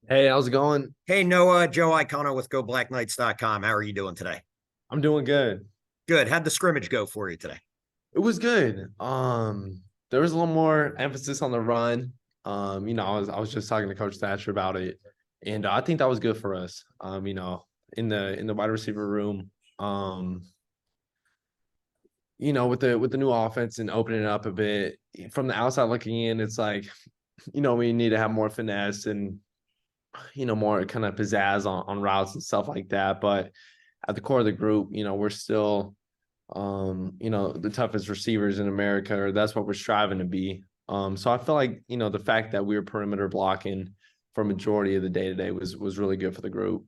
Hey, how's it going? Hey, Noah, Joe Iacano with GoBlackKnights.com. How are you doing today? I'm doing good. Good. How'd the scrimmage go for you today? It was good. There was a little more emphasis on the run. I was just talking to Coach Thatcher about it, and I think that was good for us. In the wide receiver room, um, with the new offense and opening it up a bit from the outside looking in, it's like, we need to have more finesse and more kind of pizzazz on routes and stuff like that. But at the core of the group, we're still the toughest receivers in America, or that's what we're striving to be. So I feel like, the fact that we were perimeter blocking for majority of the day today was really good for the group.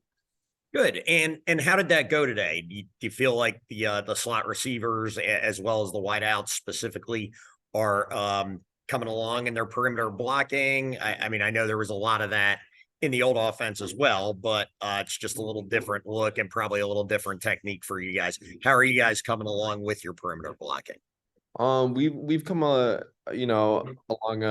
Good. And how did that go today? Do you feel like the slot receivers as well as the wideouts specifically are coming along in their perimeter blocking? I mean, I know there was a lot of that in the old offense as well, but it's just a little different look and probably a little different technique for you guys. How are you guys coming along with your perimeter blocking? We've come along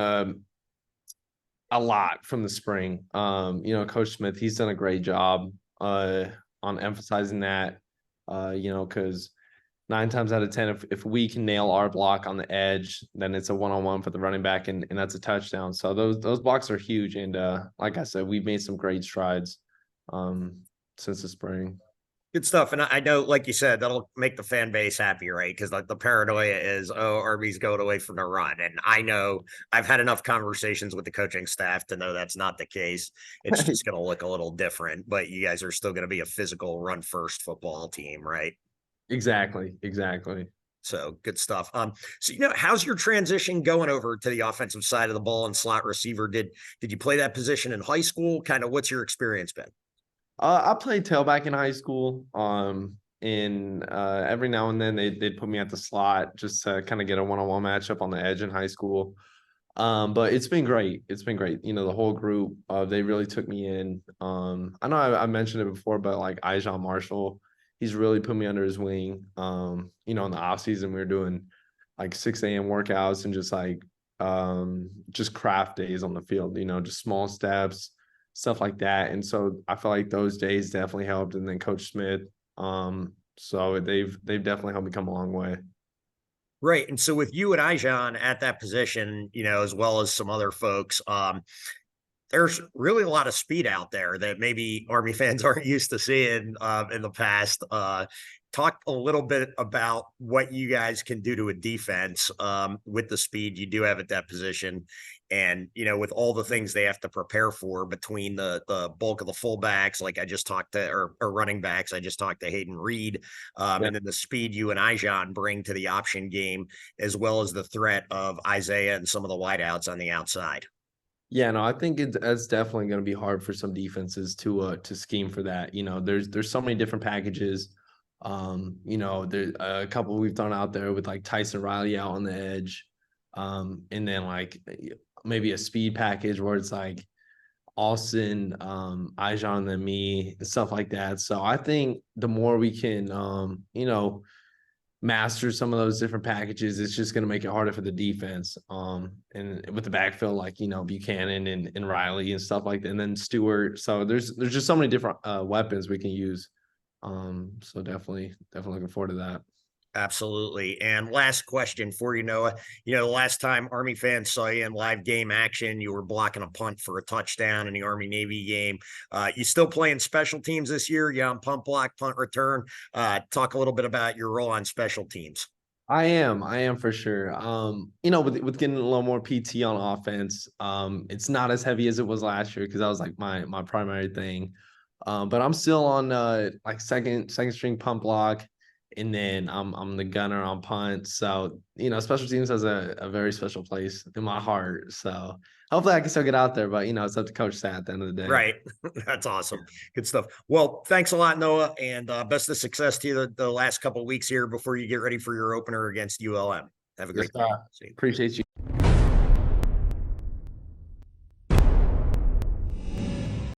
a lot from the spring. Coach Smith, he's done a great job on emphasizing that. Because nine times out of ten, if we can nail our block on the edge, then it's a one-on-one for the running back, and that's a touchdown. So those blocks are huge. And like I said, we've made some great strides um since the spring. Good stuff. And I know, like you said, that'll make the fan base happy, right? Because the paranoia is, oh, Arby's going away from the run. And I know I've had enough conversations with the coaching staff to know that's not the case. It's just going to look a little different, but you guys are still going to be a physical run first football team, right? Exactly. So good stuff. So how's your transition going over to the offensive side of the ball and slot receiver? Did you play that position in high school? Kind of what's your experience been? I played tailback in high school. And every now and then they'd put me at the slot just to kind of get a one-on-one matchup on the edge in high school. But it's been great. It's been great. The whole group, they really took me in. I know I mentioned it before, but like Ijan Marshall, he's really put me under his wing. In the off season, we were doing like 6 a.m. workouts and just craft days on the field, just small steps, stuff like that. And so I feel like those days definitely helped. And then Coach Smith, so they've definitely helped me come a long way. Right. And so with you and Ijan at that position, as well as some other folks, there's really a lot of speed out there that maybe Army fans aren't used to seeing in the past. Talk a little bit about what you guys can do to a defense with the speed you do have at that position. And, with all the things they have to prepare for between the bulk of the fullbacks, like I just talked to, or running backs, I just talked to Hayden Reed, Yeah. and then the speed you and Ijan bring to the option game, as well as the threat of Isaiah and some of the wideouts on the outside. Yeah, no, I think it's definitely going to be hard for some defenses to scheme for that. There's so many different packages. There's a couple we've thrown out there with like Tyson Riley out on the edge, and then like maybe a speed package where it's like Austin, Ijan, and then me and stuff like that. So I think the more we can, master some of those different packages, it's just going to make it harder for the defense. And with the backfield, like Buchanan and Riley and stuff like that, and then Stewart. So there's just so many different weapons we can use. So definitely looking forward to that. Absolutely. And last question for you, Noah. The last time Army fans saw you in live game action, you were blocking a punt for a touchdown in the Army Navy game. You still playing special teams this year? Yeah, on punt block, punt return. Talk a little bit about your role on special teams. I am for sure. With getting a little more PT on offense, it's not as heavy as it was last year because that was like my primary thing. But I'm still on like second string punt block, and then I'm the gunner on punt. So special teams has a very special place in my heart. So hopefully I can still get out there, but it's up to Coach Sat at the end of the day. Right. That's awesome. Good stuff. Well, thanks a lot, Noah, and best of success to you the last couple of weeks here before you get ready for your opener against ULM. Have a Yes, great day. sir. See you. Appreciate you.